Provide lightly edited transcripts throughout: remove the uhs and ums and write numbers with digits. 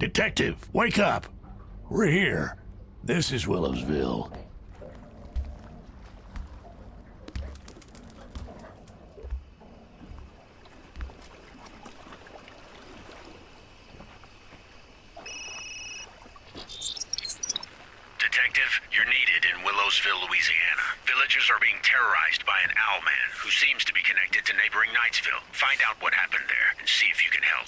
Detective, wake up! We're here. This is Uwillowsville. Detective, you're needed in Uillowsville, Louisiana. Villagers are being terrorized by an owl man who seems to be connected to neighboring Nайтсвилля. Find out what happened there and see if you can help.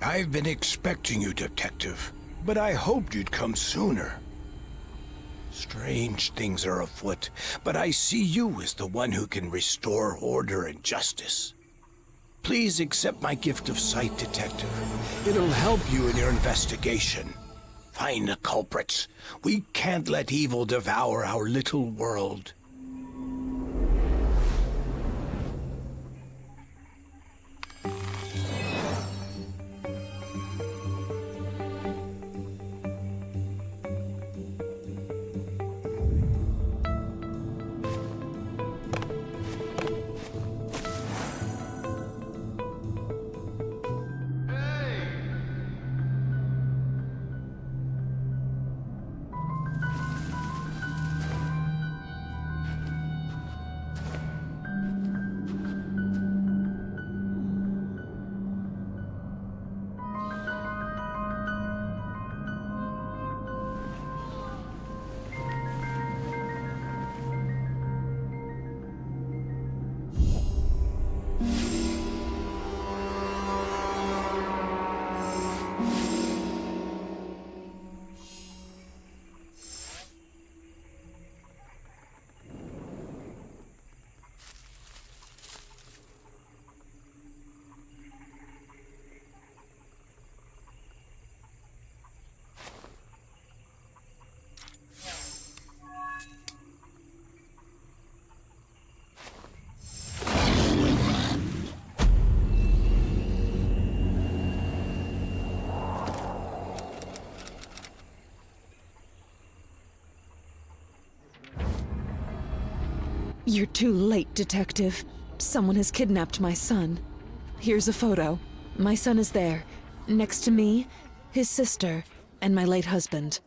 I've been expecting you, Detective, but I hoped you'd come sooner. Strange things are afoot, but I see you as the one who can restore order and justice. Please accept my gift of sight, Detective. It'll help you in your investigation. Find the culprits. We can't let evil devour our little world. You're too late, Detective. Someone has kidnapped my son. Here's a photo. My son is there, next to me, his sister, and my late husband.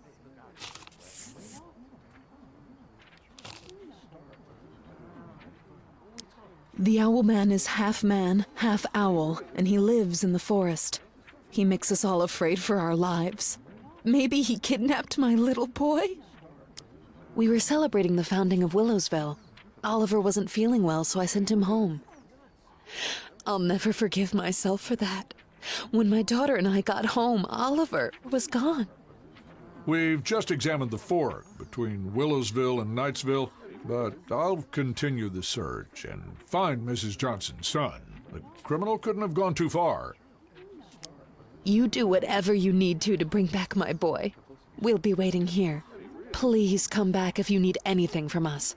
The owl man is half man, half owl, and he lives in the forest. He makes us all afraid for our lives. Maybe he kidnapped my little boy? We were celebrating the founding of Uwillowsville. Oliver wasn't feeling well, so I sent him home. I'll never forgive myself for that. When my daughter and I got home, Oliver was gone. We've just examined the fork between Uwillowsville and Nightsville, but I'll continue the search and find Mrs. Johnson's son. The criminal couldn't have gone too far. You do whatever you need to bring back my boy. We'll be waiting here. Please come back if you need anything from us.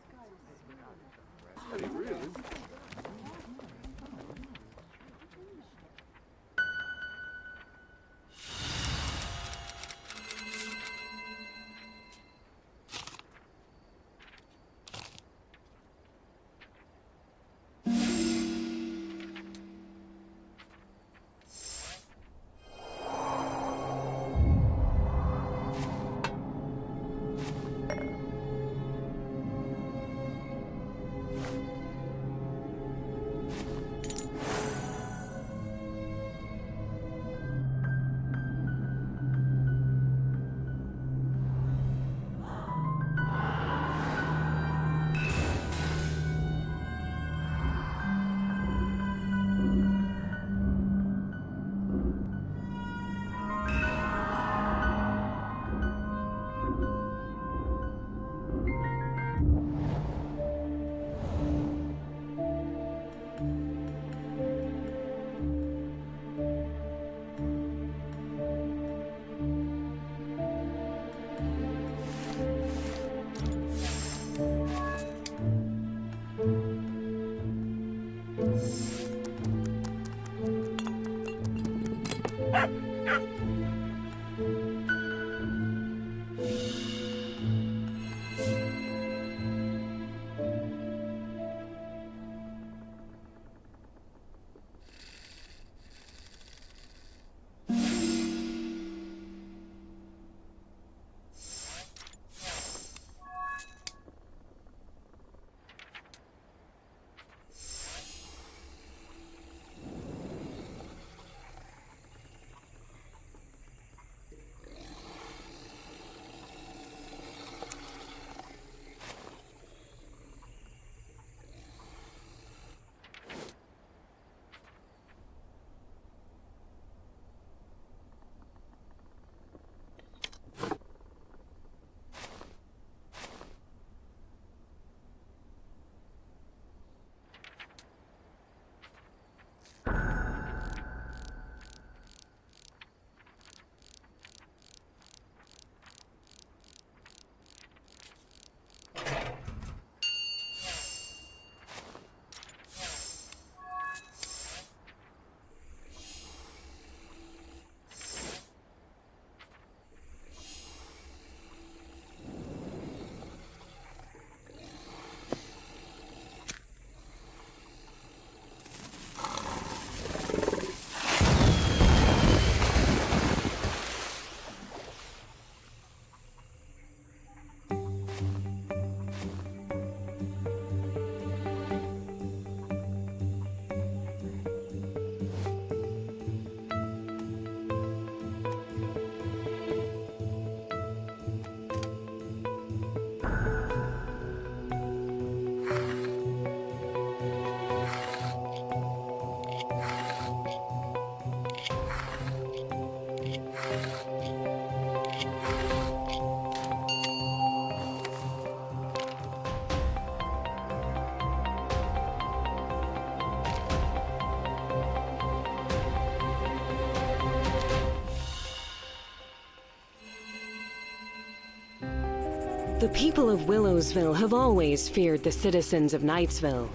The people of Uillowsville have always feared the citizens of Nightsville.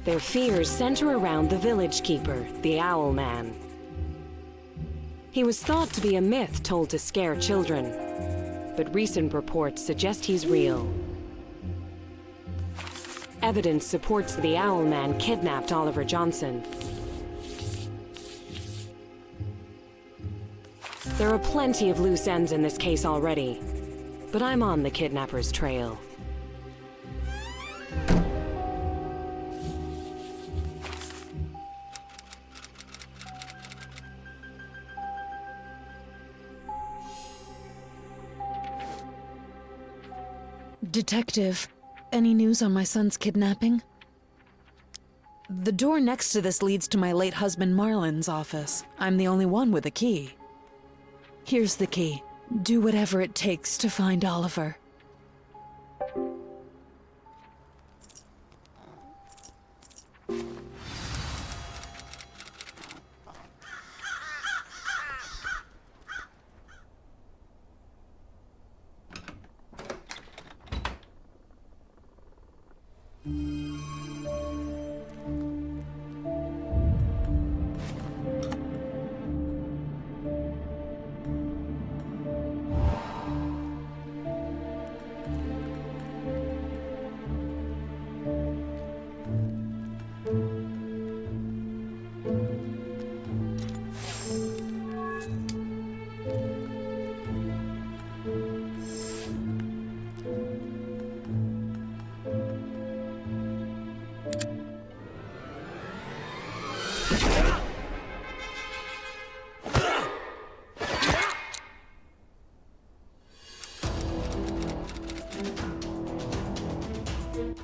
Their fears center around the village keeper, the Owl Man. He was thought to be a myth told to scare children, but recent reports suggest he's real. Evidence supports the Owl Man kidnapped Oliver Johnson. There are plenty of loose ends in this case already, but I'm on the kidnapper's trail. Detective, any news on my son's kidnapping? The door next to this leads to my late husband Marlon's office. I'm the only one with a key. Here's the key. Do whatever it takes to find Oliver.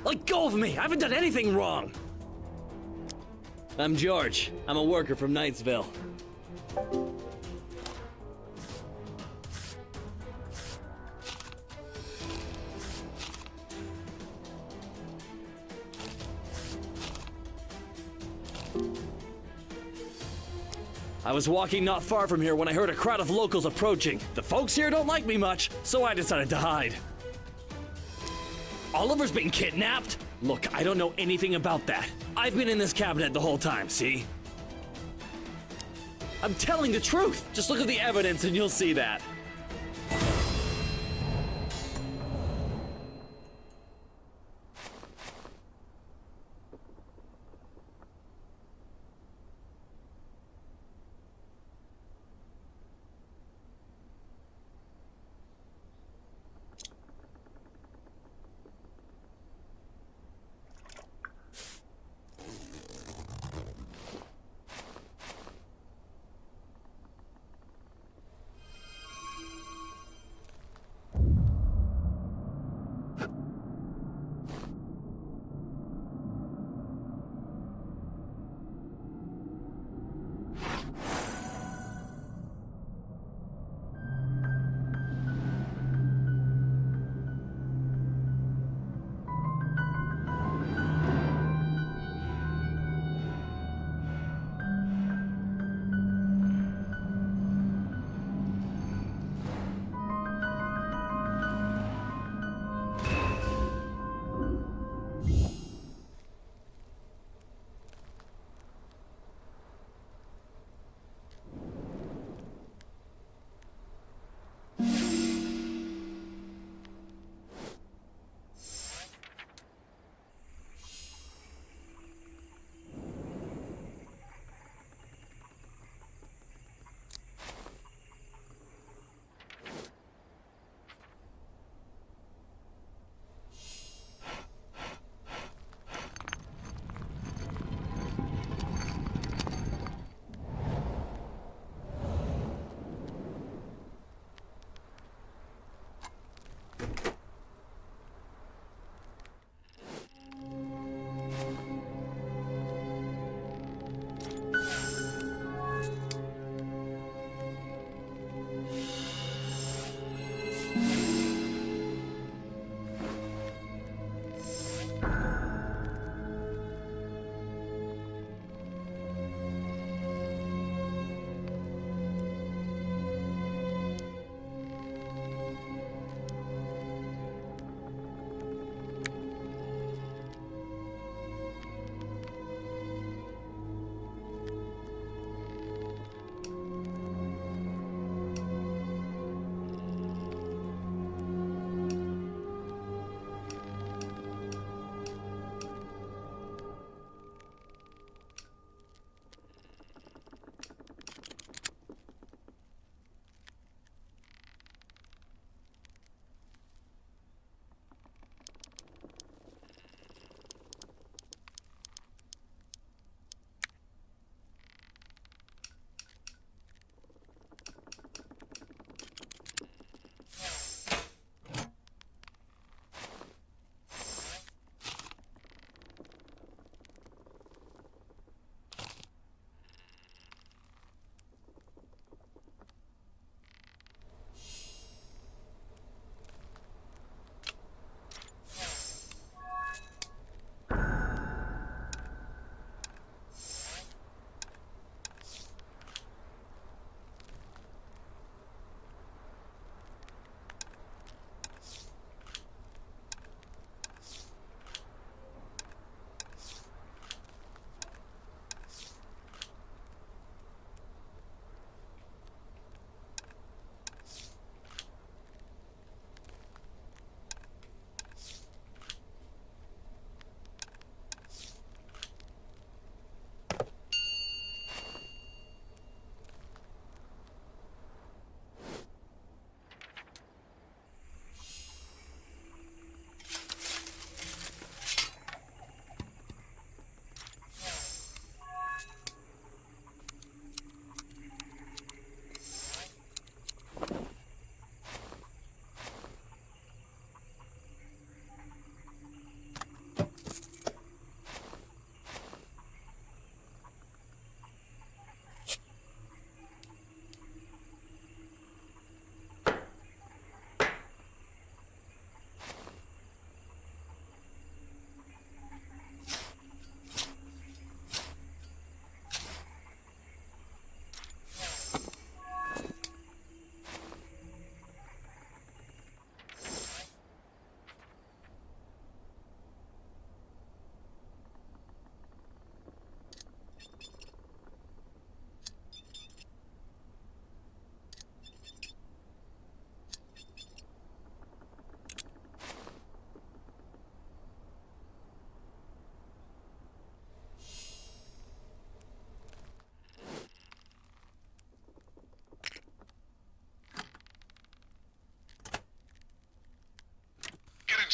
Let go of me! I haven't done anything wrong! I'm George. I'm a worker from Nайтсвилля. I was walking not far from here when I heard a crowd of locals approaching. The folks here don't like me much, so I decided to hide. Oliver's been kidnapped? Look, I don't know anything about that. I've been in this cabinet the whole time, see? I'm telling the truth. Just look at the evidence and you'll see that.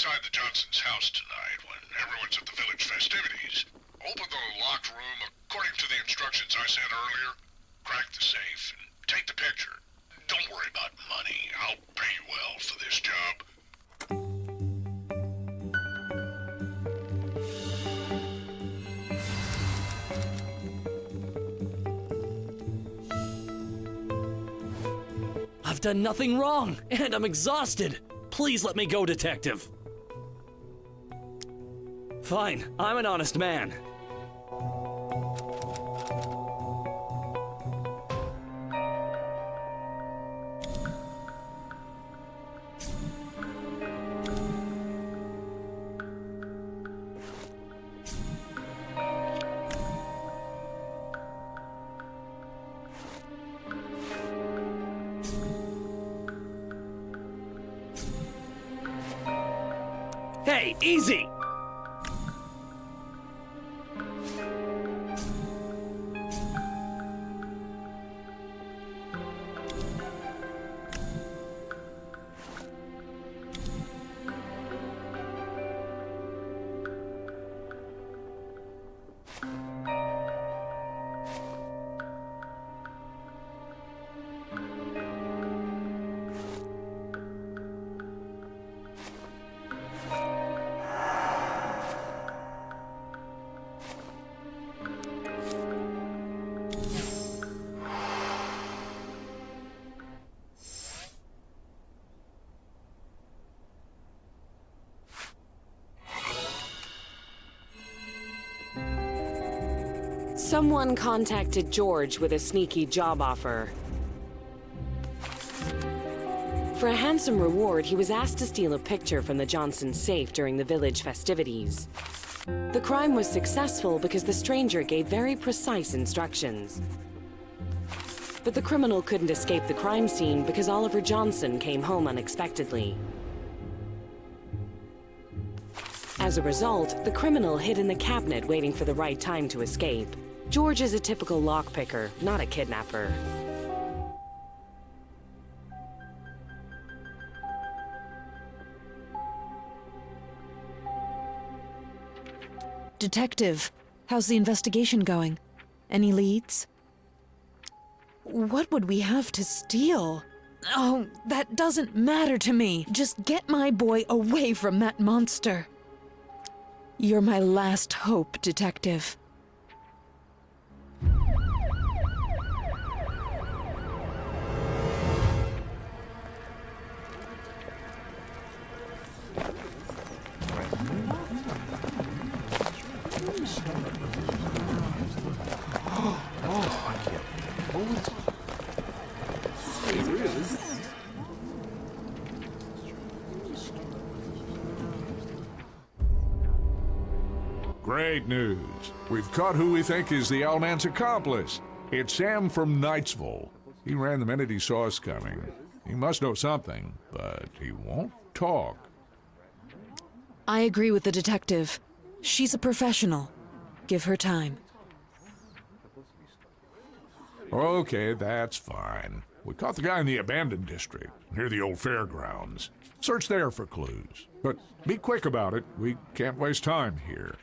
inside the Johnsons' house tonight when everyone's at the village festivities. Open the locked room according to the instructions I sent earlier. Crack the safe and take the picture. Don't worry about money. I'll pay you well for this job. I've done nothing wrong, and I'm exhausted. Please let me go, detective. Fine, I'm an honest man. Hey, easy! Someone contacted George with a sneaky job offer. For a handsome reward, he was asked to steal a picture from the Johnson safe during the village festivities. The crime was successful because the stranger gave very precise instructions. But the criminal couldn't escape the crime scene because Oliver Johnson came home unexpectedly. As a result, the criminal hid in the cabinet waiting for the right time to escape. George is a typical lockpicker, not a kidnapper. Detective, how's the investigation going? Any leads? What would we have to steal? Oh, that doesn't matter to me. Just get my boy away from that monster. You're my last hope, Detective. Great news. We've caught who we think is the Owlman's accomplice. It's Sam from Nайтсвилля. He ran the minute he saw us coming. He must know something, but he won't talk. I agree with the detective. She's a professional. Give her time. Okay, that's fine. We caught the guy in the abandoned district, near the old fairgrounds. Search there for clues. But be quick about it. We can't waste time here.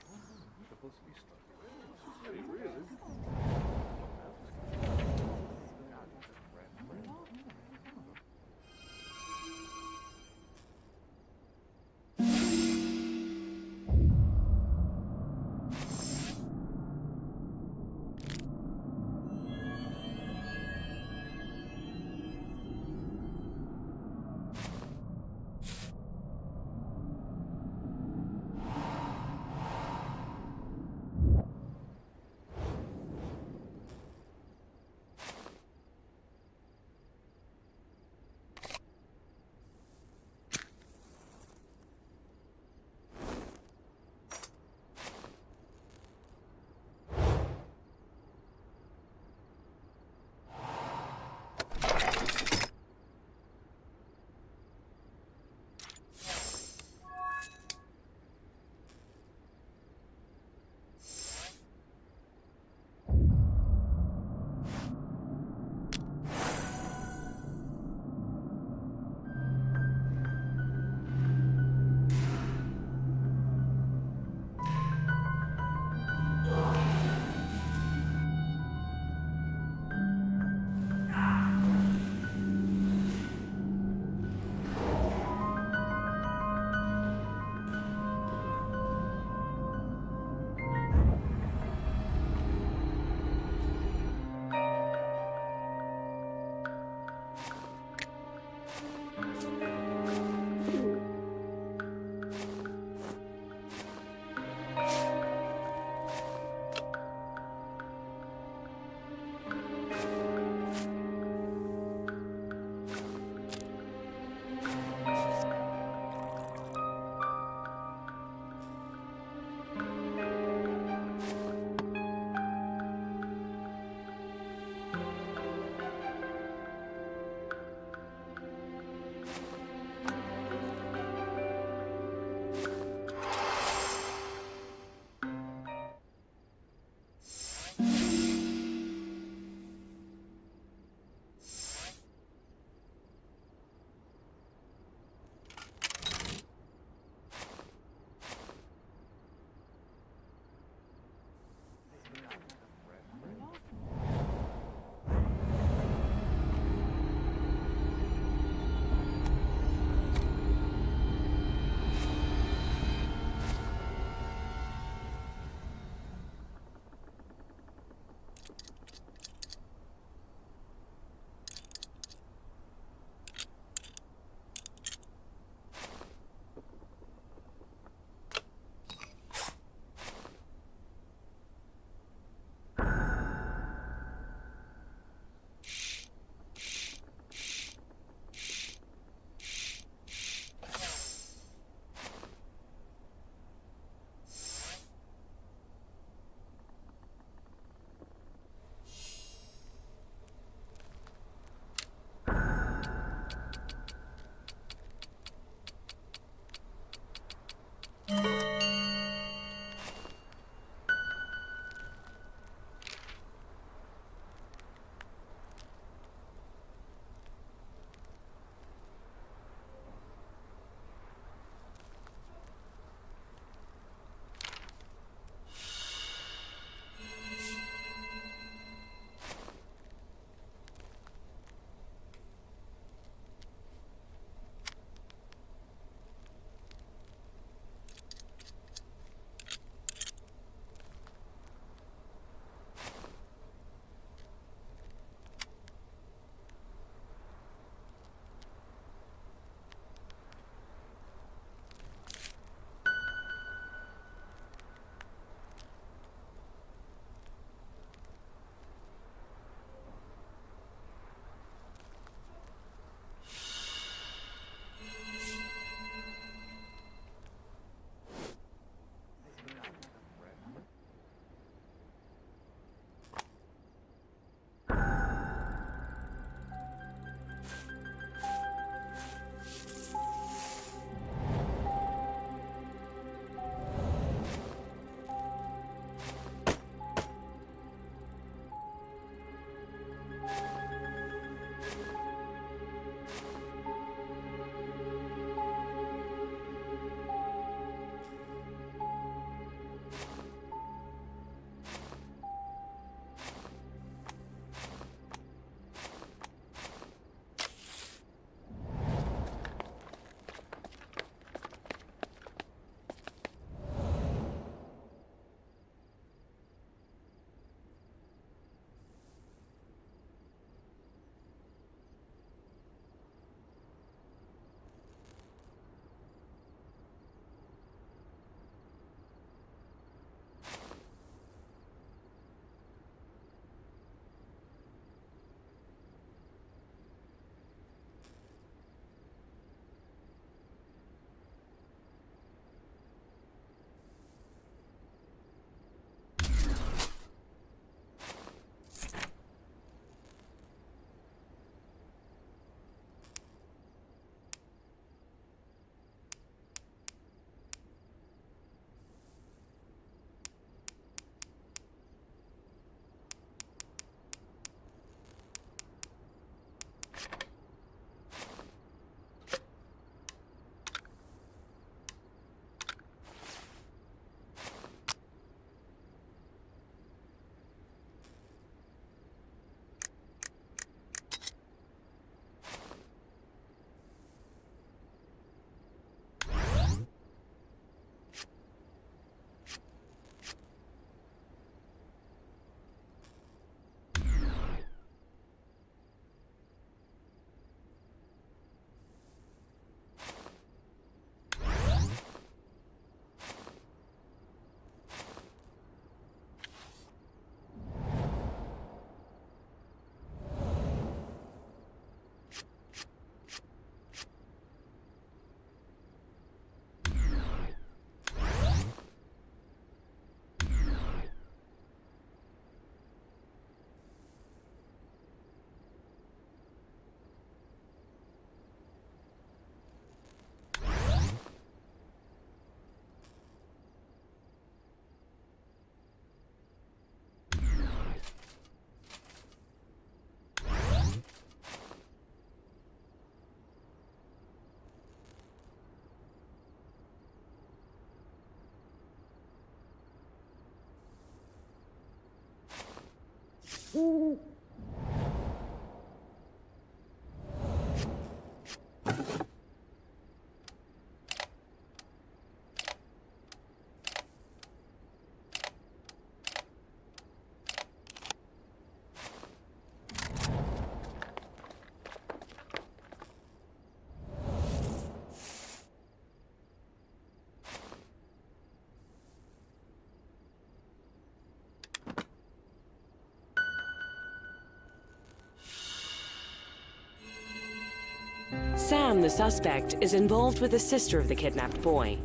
Sam, the suspect, is involved with the sister of the kidnapped boy.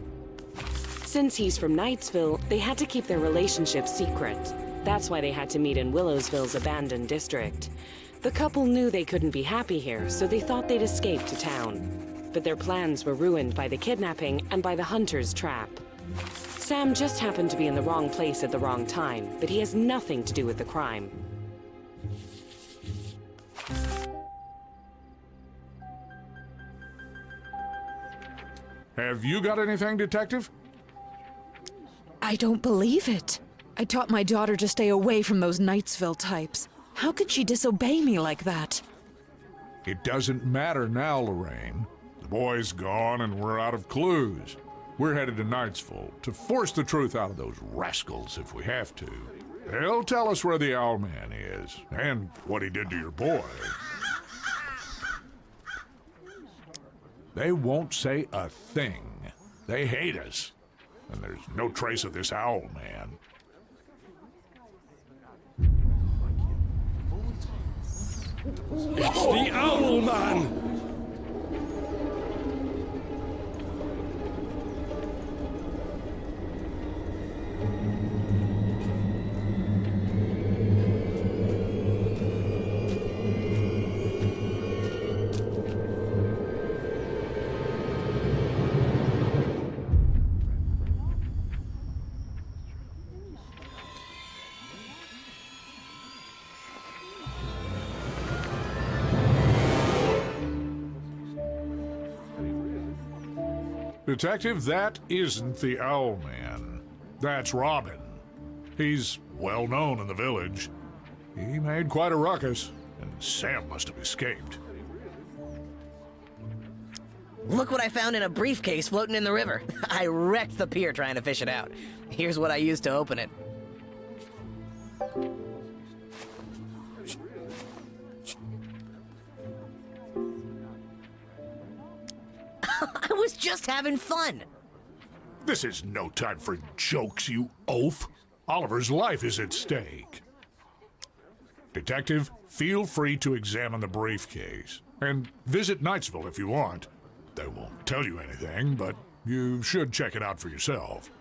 Since he's from Nайтсвилля, they had to keep their relationship secret. That's why they had to meet in Uillowsville's abandoned district. The couple knew they couldn't be happy here, so they thought they'd escape to town. But their plans were ruined by the kidnapping and by the hunter's trap. Sam just happened to be in the wrong place at the wrong time, but he has nothing to do with the crime. Have you got anything, Detective? I don't believe it. I taught my daughter to stay away from those Nайтсвилля types. How could she disobey me like that? It doesn't matter now, Lorraine. The boy's gone and we're out of clues. We're headed to Nайтсвилля to force the truth out of those rascals if we have to. They'll tell us where the Owl Man is and what he did to your boy. They won't say a thing. They hate us. And there's no trace of this Owl Man. It's the Owl Man! Detective, that isn't the Owl Man. That's Robin. He's well known in the village. He made quite a ruckus, and Sam must have escaped. Look what I found in a briefcase floating in the river. I wrecked the pier trying to fish it out. Here's what I used to open it. I was just having fun. This is no time for jokes, you oaf. Oliver's life is at stake. Detective, feel free to examine the briefcase. And visit Nайтсвилля if you want. They won't tell you anything, but you should check it out for yourself.